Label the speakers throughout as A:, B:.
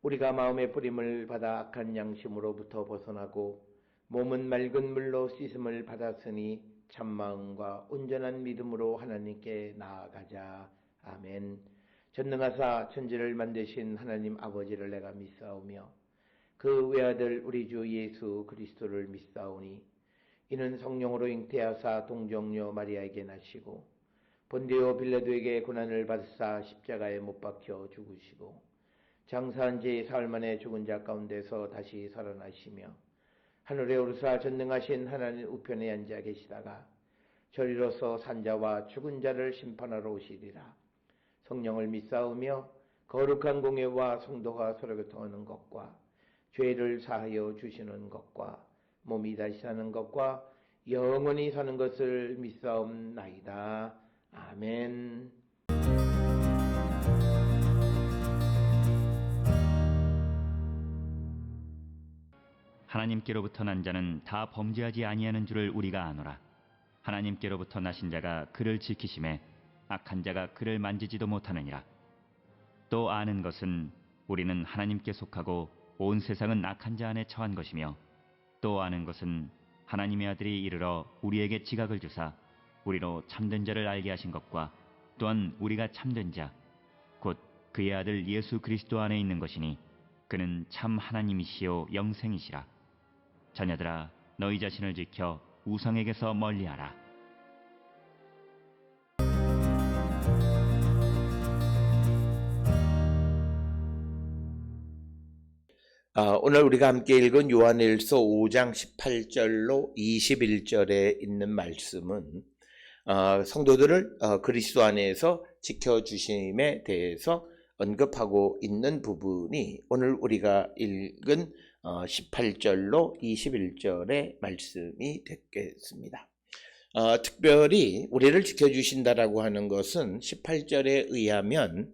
A: 우리가 마음의 뿌림을 받아 악한 양심으로부터 벗어나고 몸은 맑은 물로 씻음을 받았으니 참마음과 온전한 믿음으로 하나님께 나아가자. 아멘. 전능하사 천지를 만드신 하나님 아버지를 내가 믿사오며 그 외아들 우리 주 예수 그리스도를 믿사오니 이는 성령으로 잉태하사 동정녀 마리아에게 나시고 본디오 빌라도에게 고난을 받으사 십자가에 못 박혀 죽으시고 장사한 지 사흘 만에 죽은 자 가운데서 다시 살아나시며 하늘에 오르사 전능하신 하나님 우편에 앉아 계시다가 저리로서 산자와 죽은 자를 심판하러 오시리라. 성령을 믿사오며 거룩한 공예와 성도가 서로 교통하는 것과 죄를 사하여 주시는 것과 몸이 다시 사는 것과 영원히 사는 것을 믿사옵나이다. 아멘.
B: 하나님께로부터 난 자는 다 범죄하지 아니하는 줄을 우리가 아노라. 하나님께로부터 나신 자가 그를 지키심에 악한 자가 그를 만지지도 못하느니라. 또 아는 것은 우리는 하나님께 속하고 온 세상은 악한 자 안에 처한 것이며, 또 아는 것은 하나님의 아들이 이르러 우리에게 지각을 주사 우리로 참된 자를 알게 하신 것과 또한 우리가 참된 자 곧 그의 아들 예수 그리스도 안에 있는 것이니 그는 참 하나님이시요 영생이시라. 자녀들아, 너희 자신을 지켜 우상에게서 멀리하라.
A: 오늘 우리가 함께 읽은 요한일서 5장 18절로 21절에 있는 말씀은 성도들을 그리스도 안에서 지켜주심에 대해서 언급하고 있는 부분이 오늘 우리가 읽은 18절로 21절의 말씀이 되겠습니다. 특별히 우리를 지켜주신다라고 하는 것은 18절에 의하면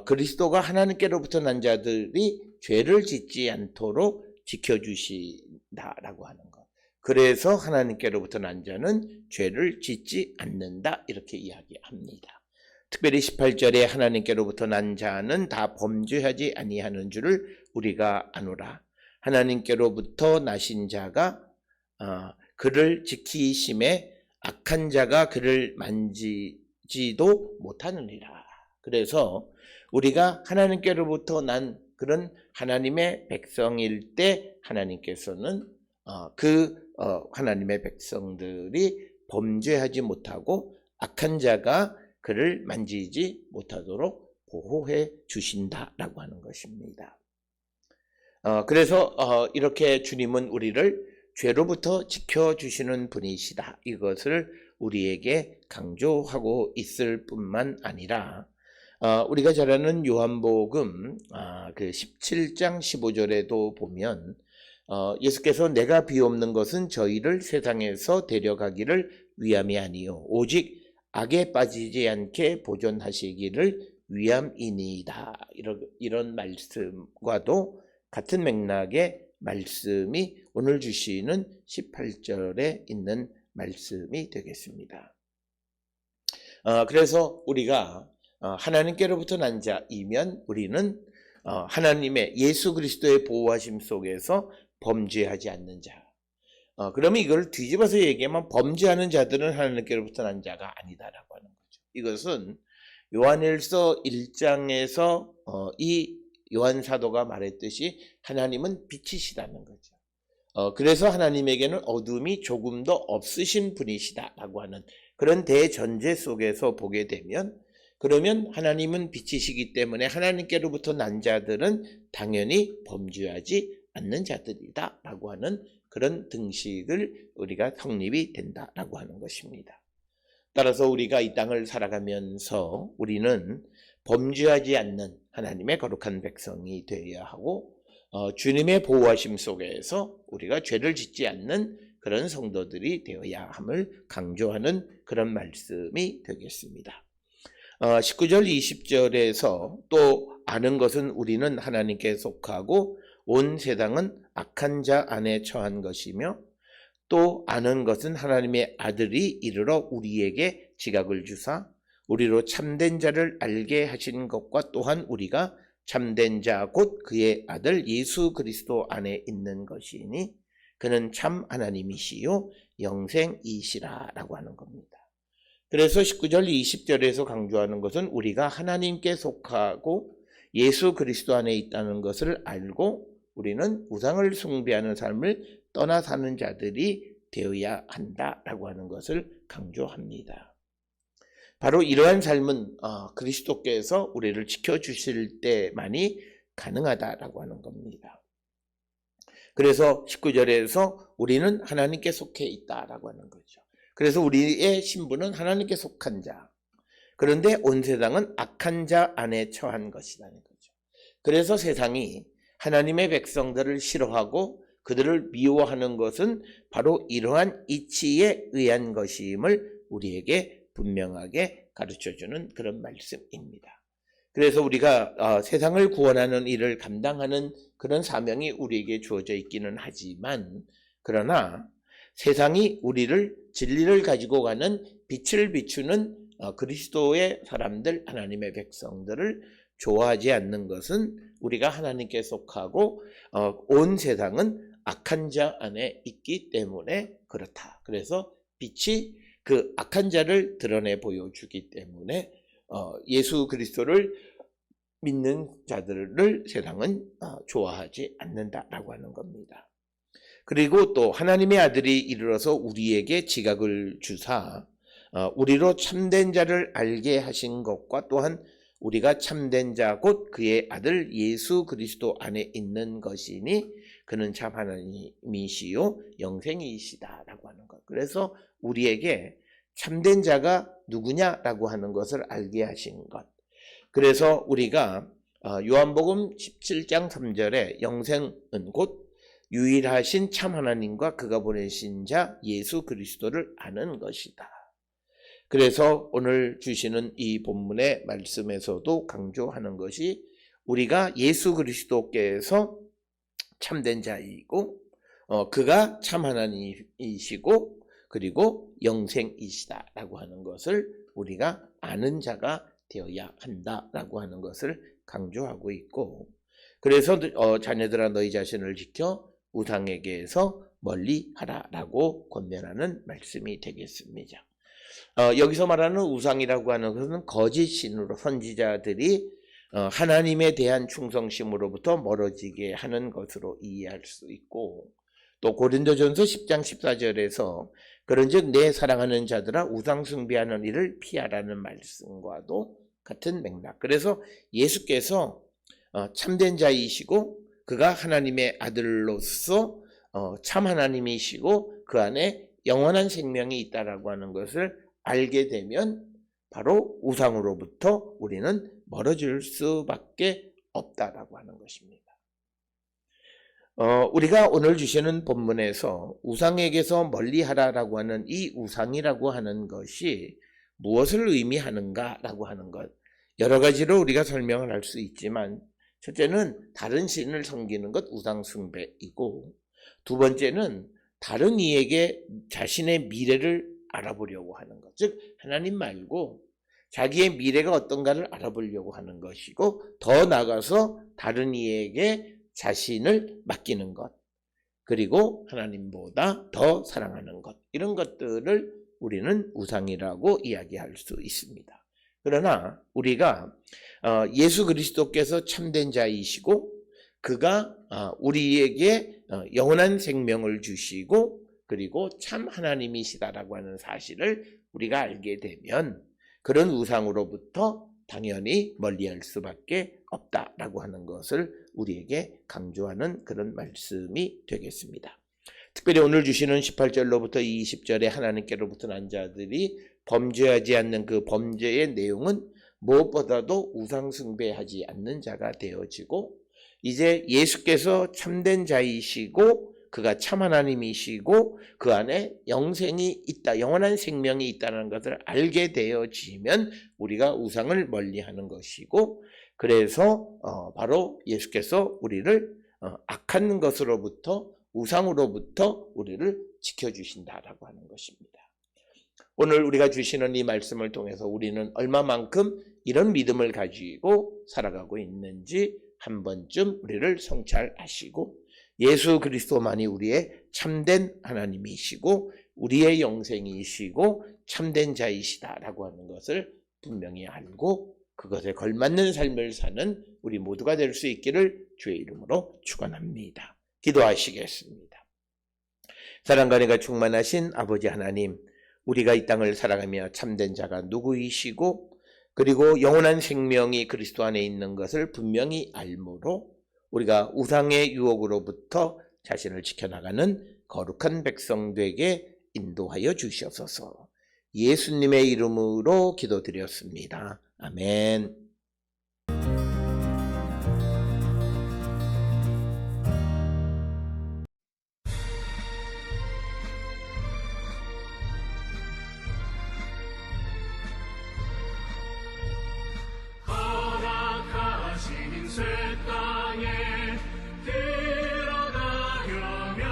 A: 그리스도가 하나님께로부터 난 자들이 죄를 짓지 않도록 지켜주신다라고 하는 것. 그래서 하나님께로부터 난 자는 죄를 짓지 않는다 이렇게 이야기합니다. 특별히 18절에 하나님께로부터 난 자는 다 범죄하지 아니하는 줄을 우리가 아노라. 하나님께로부터 나신 자가 그를 지키심에 악한 자가 그를 만지지도 못하느니라. 그래서 우리가 하나님께로부터 난 그런 하나님의 백성일 때 하나님께서는 하나님의 백성들이 범죄하지 못하고 악한 자가 그를 만지지 못하도록 보호해 주신다라고 하는 것입니다. 그래서 이렇게 주님은 우리를 죄로부터 지켜주시는 분이시다. 이것을 우리에게 강조하고 있을 뿐만 아니라 우리가 잘 아는 요한복음 그 17장 15절에도 보면 예수께서 내가 비옵는 것은 저희를 세상에서 데려가기를 위함이 아니요 오직 악에 빠지지 않게 보존하시기를 위함이니이다. 이런 말씀과도 같은 맥락의 말씀이 오늘 주시는 18절에 있는 말씀이 되겠습니다. 그래서 우리가 하나님께로부터 난 자이면 우리는 하나님의 예수 그리스도의 보호하심 속에서 범죄하지 않는 자. 그러면 이걸 뒤집어서 얘기하면 범죄하는 자들은 하나님께로부터 난 자가 아니다라고 하는 거죠. 이것은 요한일서 1장에서 이 요한 사도가 말했듯이 하나님은 빛이시다는 거죠. 그래서 하나님에게는 어둠이 조금 더 없으신 분이시다라고 하는 그런 대전제 속에서 보게 되면, 그러면 하나님은 빛이시기 때문에 하나님께로부터 난 자들은 당연히 범죄하지 않는 자들이다라고 하는 그런 등식을 우리가 성립이 된다라고 하는 것입니다. 따라서 우리가 이 땅을 살아가면서 우리는 범죄하지 않는 하나님의 거룩한 백성이 되어야 하고 주님의 보호하심 속에서 우리가 죄를 짓지 않는 그런 성도들이 되어야 함을 강조하는 그런 말씀이 되겠습니다. 19절 20절에서 또 아는 것은 우리는 하나님께 속하고 온 세상은 악한 자 안에 처한 것이며 또 아는 것은 하나님의 아들이 이르러 우리에게 지각을 주사 우리로 참된 자를 알게 하신 것과 또한 우리가 참된 자 곧 그의 아들 예수 그리스도 안에 있는 것이니 그는 참 하나님이시요 영생이시라 라고 하는 겁니다. 그래서 19절 20절에서 강조하는 것은 우리가 하나님께 속하고 예수 그리스도 안에 있다는 것을 알고 우리는 우상을 숭배하는 삶을 떠나 사는 자들이 되어야 한다라고 하는 것을 강조합니다. 바로 이러한 삶은 그리스도께서 우리를 지켜주실 때만이 가능하다라고 하는 겁니다. 그래서 19절에서 우리는 하나님께 속해 있다라고 하는 거죠. 그래서 우리의 신분은 하나님께 속한 자. 그런데 온 세상은 악한 자 안에 처한 것이라는 거죠. 그래서 세상이 하나님의 백성들을 싫어하고 그들을 미워하는 것은 바로 이러한 이치에 의한 것임을 우리에게 분명하게 가르쳐주는 그런 말씀입니다. 그래서 우리가 세상을 구원하는 일을 감당하는 그런 사명이 우리에게 주어져 있기는 하지만 그러나 세상이 우리를 진리를 가지고 가는 빛을 비추는 그리스도의 사람들, 하나님의 백성들을 좋아하지 않는 것은 우리가 하나님께 속하고 온 세상은 악한 자 안에 있기 때문에 그렇다. 그래서 빛이 그 악한 자를 드러내 보여주기 때문에 예수 그리스도를 믿는 자들을 세상은 좋아하지 않는다라고 하는 겁니다. 그리고 또 하나님의 아들이 이르러서 우리에게 지각을 주사 우리로 참된 자를 알게 하신 것과 또한 우리가 참된 자 곧 그의 아들 예수 그리스도 안에 있는 것이니 그는 참 하나님이시요 영생이시다라고 하는 것. 그래서 우리에게 참된 자가 누구냐라고 하는 것을 알게 하신 것. 그래서 우리가 요한복음 17장 3절에 영생은 곧 유일하신 참 하나님과 그가 보내신 자 예수 그리스도를 아는 것이다. 그래서 오늘 주시는 이 본문의 말씀에서도 강조하는 것이 우리가 예수 그리스도께서 참된 자이고 그가 참 하나님이시고 그리고 영생이시다라고 하는 것을 우리가 아는 자가 되어야 한다라고 하는 것을 강조하고 있고 그래서 자녀들아 너희 자신을 지켜 우상에게서 멀리하라라고 권면하는 말씀이 되겠습니다. 여기서 말하는 우상이라고 하는 것은 거짓 신으로 선지자들이 하나님에 대한 충성심으로부터 멀어지게 하는 것으로 이해할 수 있고 또 고린도전서 10장 14절에서 그런즉 내 사랑하는 자들아 우상 숭배하는 일을 피하라는 말씀과도 같은 맥락. 그래서 예수께서 참된 자이시고 그가 하나님의 아들로서 참 하나님이시고 그 안에 영원한 생명이 있다라고 하는 것을 알게 되면 바로 우상으로부터 우리는 멀어질 수밖에 없다라고 하는 것입니다. 우리가 오늘 주시는 본문에서 우상에게서 멀리하라라고 하는 이 우상이라고 하는 것이 무엇을 의미하는가라고 하는 것 여러 가지로 우리가 설명을 할 수 있지만 첫째는 다른 신을 섬기는 것 우상 숭배이고 두 번째는 다른 이에게 자신의 미래를 알아보려고 하는 것, 즉 하나님 말고 자기의 미래가 어떤가를 알아보려고 하는 것이고 더 나아가서 다른 이에게 자신을 맡기는 것 그리고 하나님보다 더 사랑하는 것 이런 것들을 우리는 우상이라고 이야기할 수 있습니다. 그러나 우리가 예수 그리스도께서 참된 자이시고 그가 우리에게 영원한 생명을 주시고 그리고 참 하나님이시다라고 하는 사실을 우리가 알게 되면 그런 우상으로부터 당연히 멀리할 수밖에 없다라고 하는 것을 우리에게 강조하는 그런 말씀이 되겠습니다. 특별히 오늘 주시는 18절로부터 20절에 하나님께로부터 난 자들이 범죄하지 않는 그 범죄의 내용은 무엇보다도 우상 숭배하지 않는 자가 되어지고 이제 예수께서 참된 자이시고 그가 참 하나님이시고 그 안에 영생이 있다, 영원한 생명이 있다는 것을 알게 되어지면 우리가 우상을 멀리하는 것이고 그래서 바로 예수께서 우리를 악한 것으로부터 우상으로부터 우리를 지켜주신다라고 하는 것입니다. 오늘 우리가 주시는 이 말씀을 통해서 우리는 얼마만큼 이런 믿음을 가지고 살아가고 있는지 한 번쯤 우리를 성찰하시고, 예수 그리스도만이 우리의 참된 하나님이시고 우리의 영생이시고 참된 자이시다라고 하는 것을 분명히 알고 그것에 걸맞는 삶을 사는 우리 모두가 될 수 있기를 주의 이름으로 축원합니다. 기도하시겠습니다. 사랑과 은혜가 충만하신 아버지 하나님, 우리가 이 땅을 살아가며 참된 자가 누구이시고 그리고 영원한 생명이 그리스도 안에 있는 것을 분명히 알므로 우리가 우상의 유혹으로부터 자신을 지켜나가는 거룩한 백성 되게 인도하여 주시옵소서. 예수님의 이름으로 기도드렸습니다. 아멘.
C: 허락하신 새 땅에 들어가려면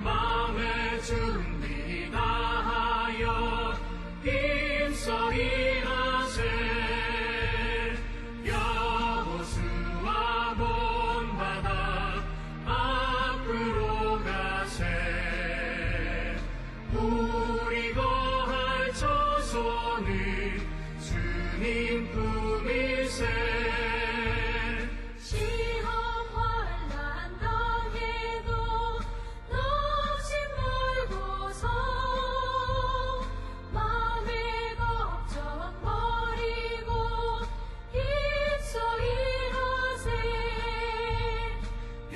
C: 마음의 준비 다하여 힘써 일하세. 여호수아 본받아 앞으로 가세. 우리 거할 처소는 주님 품이세.
D: 시험 환난 당해도 녹심 멀고서 마음의 걱정 버리고 힘써 일하세.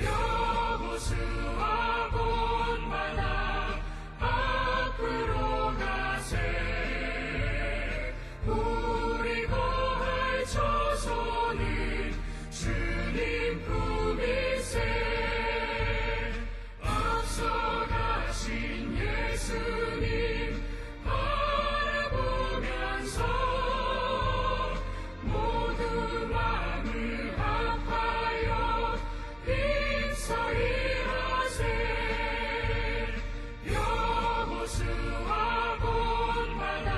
C: 여호수아 본받아 앞으로 가세. 우리 거할 처소는 주님 품이세. 앞서가신 예수님 바라보면서 모든 마음을 합하여 힘써 일하세. 여호수아 본받아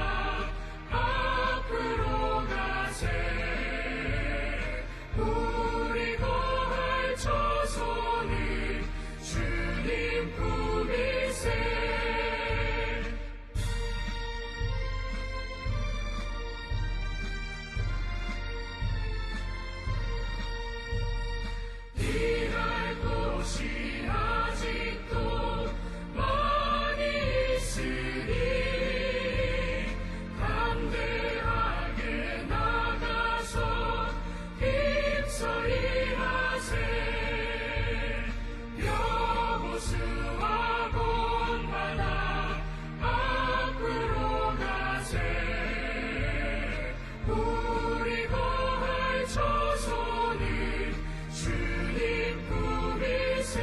C: 앞으로 가세. 우리 거할 처소는 주님 품이세. 일할 곳이 아직도 많이 있으니 담대하게 나가서 힘써 일하세. 여호수아 본받아 앞으로 가세. 우리 거할 처소는 주님 품이세.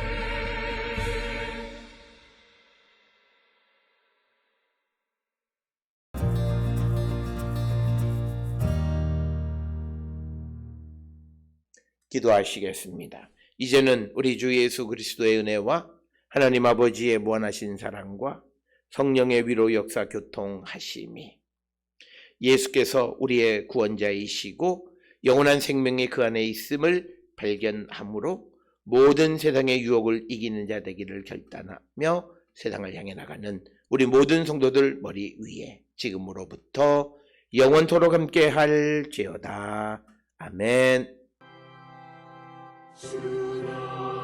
A: 기도하시겠습니다. 이제는 우리 주 예수 그리스도의 은혜와 하나님 아버지의 무한하신 사랑과 성령의 위로 역사 교통하심이, 예수께서 우리의 구원자이시고 영원한 생명이 그 안에 있음을 발견함으로 모든 세상의 유혹을 이기는 자 되기를 결단하며 세상을 향해 나가는 우리 모든 성도들 머리 위에 지금으로부터 영원토록 함께 할지어다. 아멘.
C: 주라